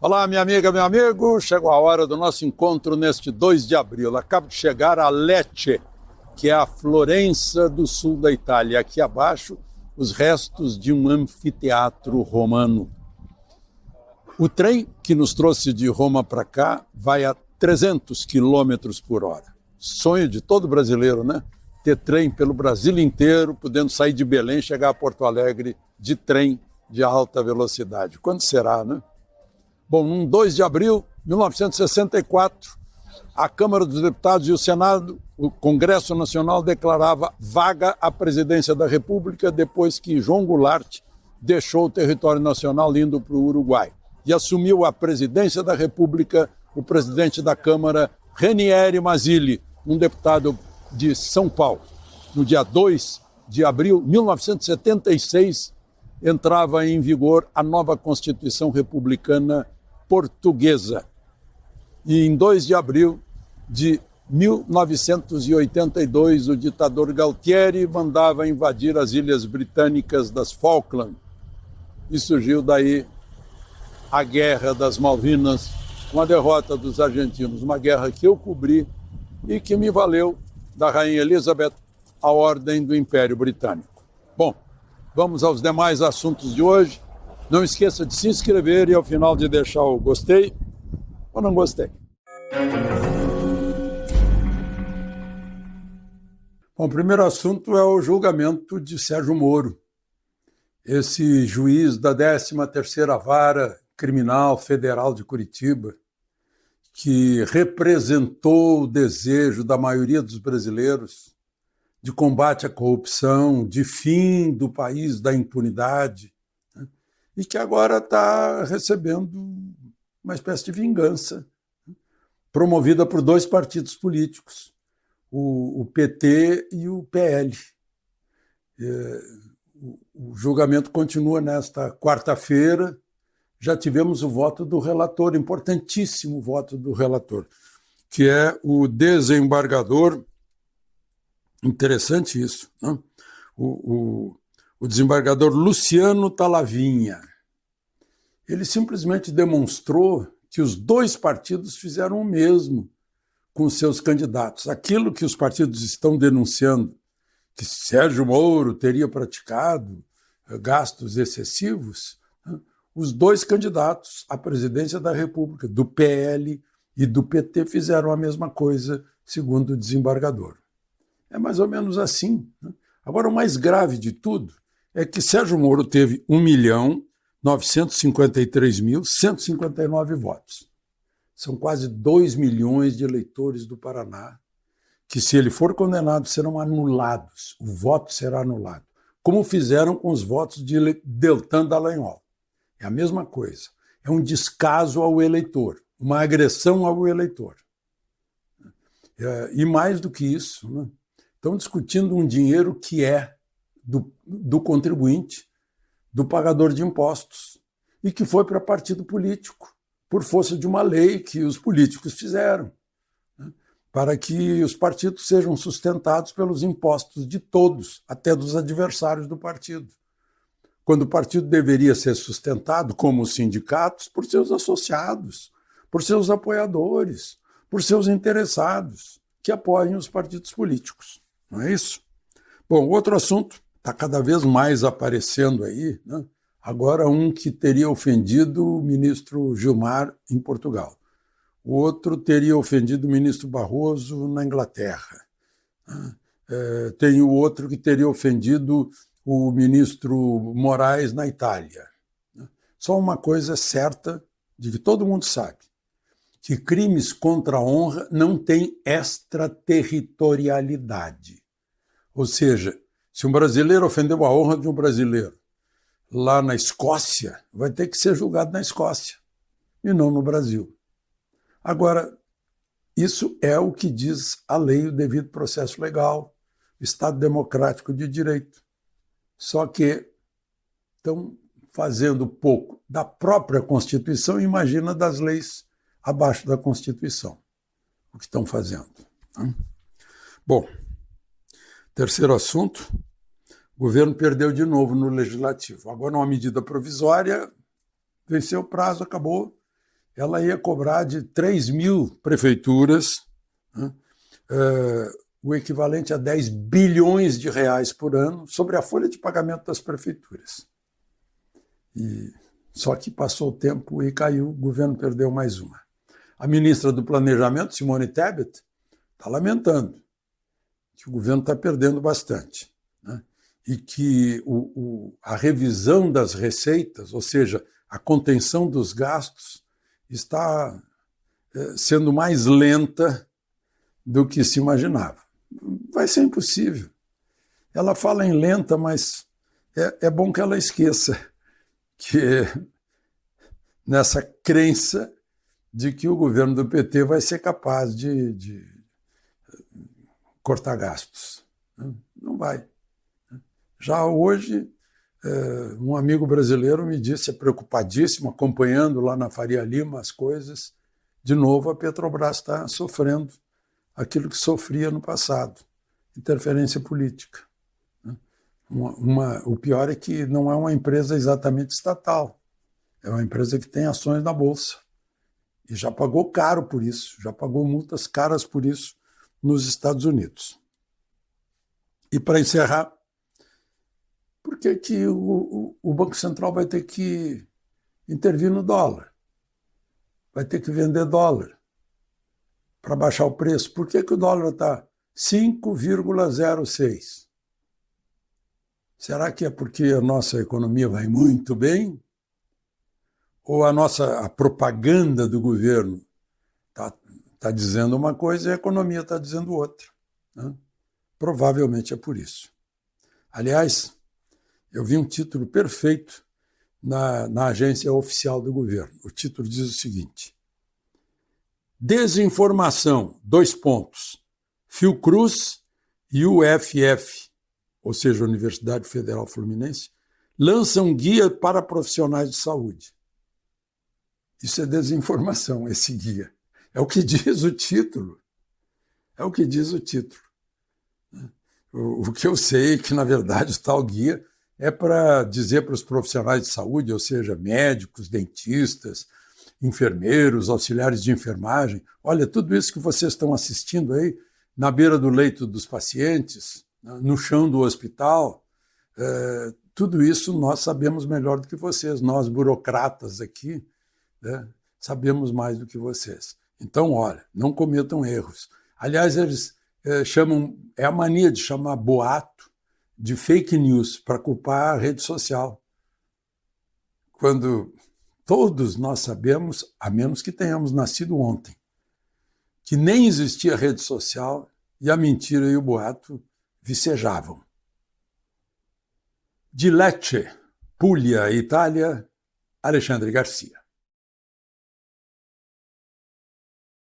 Olá, minha amiga, meu amigo. Chegou a hora do nosso encontro neste 2 de abril. Acabo de chegar a Lecce, que é a Florença do sul da Itália. Aqui abaixo, os restos de um anfiteatro romano. O trem que nos trouxe de Roma para cá vai a 300 quilômetros por hora. Sonho de todo brasileiro, né? Ter trem pelo Brasil inteiro, podendo sair de Belém e chegar a Porto Alegre de trem de alta velocidade. Quando será, né? Bom, no 2 de abril de 1964, a Câmara dos Deputados e o Senado, o Congresso Nacional, declarava vaga a presidência da República depois que João Goulart deixou o território nacional indo para o Uruguai. E assumiu a presidência da República o presidente da Câmara, Ranieri Mazzilli, um deputado de São Paulo. No dia 2 de abril de 1976, entrava em vigor a nova Constituição Republicana Portuguesa. E em 2 de abril de 1982, o ditador Galtieri mandava invadir as ilhas britânicas das Falkland. E surgiu daí a Guerra das Malvinas, com a derrota dos argentinos, uma guerra que eu cobri e que me valeu da Rainha Elizabeth a Ordem do Império Britânico. Bom, vamos aos demais assuntos de hoje. Não esqueça de se inscrever e ao final de deixar o gostei ou não gostei. Bom, o primeiro assunto é o julgamento de Sérgio Moro. Esse juiz da 13ª Vara Criminal Federal de Curitiba, que representou o desejo da maioria dos brasileiros de combate à corrupção, de fim do país da impunidade, né? E que agora está recebendo uma espécie de vingança, né? Promovida por 2 partidos políticos, o PT e o PL. O julgamento continua nesta quarta-feira. Já tivemos o voto do relator, importantíssimo voto do relator, que é o desembargador. Interessante isso, né? O desembargador Luciano Talavinha. Ele simplesmente demonstrou que os 2 partidos fizeram o mesmo com seus candidatos. Aquilo que os partidos estão denunciando, que Sérgio Moro teria praticado gastos excessivos, né? Os 2 candidatos à presidência da República, do PL e do PT, fizeram a mesma coisa, segundo o desembargador. É mais ou menos assim, né? Agora, o mais grave de tudo é que Sérgio Moro teve 1.953.159 votos. São quase 2 milhões de eleitores do Paraná que, se ele for condenado, serão anulados. O voto será anulado, como fizeram com os votos de Deltan Dallagnol. É a mesma coisa. É um descaso ao eleitor, uma agressão ao eleitor. E mais do que isso, né? Estão discutindo um dinheiro que é do contribuinte, do pagador de impostos, e que foi para partido político, por força de uma lei que os políticos fizeram, né? Para que os partidos sejam sustentados pelos impostos de todos, até dos adversários do partido. Quando o partido deveria ser sustentado, como os sindicatos, por seus associados, por seus apoiadores, por seus interessados, que apoiam os partidos políticos. Não é isso? Bom, outro assunto está cada vez mais aparecendo aí, né? Agora um que teria ofendido o ministro Gilmar em Portugal. O outro teria ofendido o ministro Barroso na Inglaterra. Tem o outro que teria ofendido o ministro Moraes na Itália. Só uma coisa é certa, de que todo mundo sabe, que crimes contra a honra não têm extraterritorialidade. Ou seja, se um brasileiro ofendeu a honra de um brasileiro lá na Escócia, vai ter que ser julgado na Escócia e não no Brasil. Agora, isso é o que diz a lei, o devido processo legal, o Estado democrático de direito. Só que estão fazendo pouco da própria Constituição, imagina das leis abaixo da Constituição, o que estão fazendo. Né? Bom, terceiro assunto, o governo perdeu de novo no Legislativo. Agora, uma medida provisória, venceu o prazo, acabou, ela ia cobrar de 3.000 prefeituras, né, o equivalente a 10 bilhões de reais por ano sobre a folha de pagamento das prefeituras. Só que passou o tempo e caiu, o governo perdeu mais uma. A ministra do Planejamento, Simone Tebet, está lamentando que o governo está perdendo bastante, né? E que a revisão das receitas, ou seja, a contenção dos gastos, está sendo mais lenta do que se imaginava. Vai ser impossível. Ela fala em lenta, mas é bom que ela esqueça que nessa crença de que o governo do PT vai ser capaz de cortar gastos. Não vai. Já hoje, um amigo brasileiro me disse, preocupadíssimo, acompanhando lá na Faria Lima as coisas, de novo a Petrobras está sofrendo aquilo que sofria no passado, interferência política. O pior é que não é uma empresa exatamente estatal, é uma empresa que tem ações na Bolsa. E já pagou caro por isso, já pagou multas caras por isso nos Estados Unidos. E para encerrar, por que o Banco Central vai ter que intervir no dólar? Vai ter que vender dólar para baixar o preço. Por que o dólar está 5,06? Será que é porque a nossa economia vai muito bem? Ou a propaganda do governo está dizendo uma coisa e a economia está dizendo outra, né? Provavelmente é por isso. Aliás, eu vi um título perfeito na agência oficial do governo. O título diz o seguinte: Desinformação, : Fiocruz e UFF, ou seja, Universidade Federal Fluminense, lançam guia para profissionais de saúde. Isso é desinformação, esse guia. É o que diz o título. É o que diz o título. O que eu sei é que, na verdade, o tal guia é para dizer para os profissionais de saúde, ou seja, médicos, dentistas, enfermeiros, auxiliares de enfermagem, olha, tudo isso que vocês estão assistindo aí, na beira do leito dos pacientes, no chão do hospital, tudo isso nós sabemos melhor do que vocês, nós burocratas aqui, né, sabemos mais do que vocês. Então, olha, não cometam erros. Aliás, eles chamam, é a mania de chamar boato de fake news para culpar a rede social. Quando todos nós sabemos, a menos que tenhamos nascido ontem, que nem existia rede social e a mentira e o boato vicejavam. De Lecce, Puglia, Itália, Alexandre Garcia.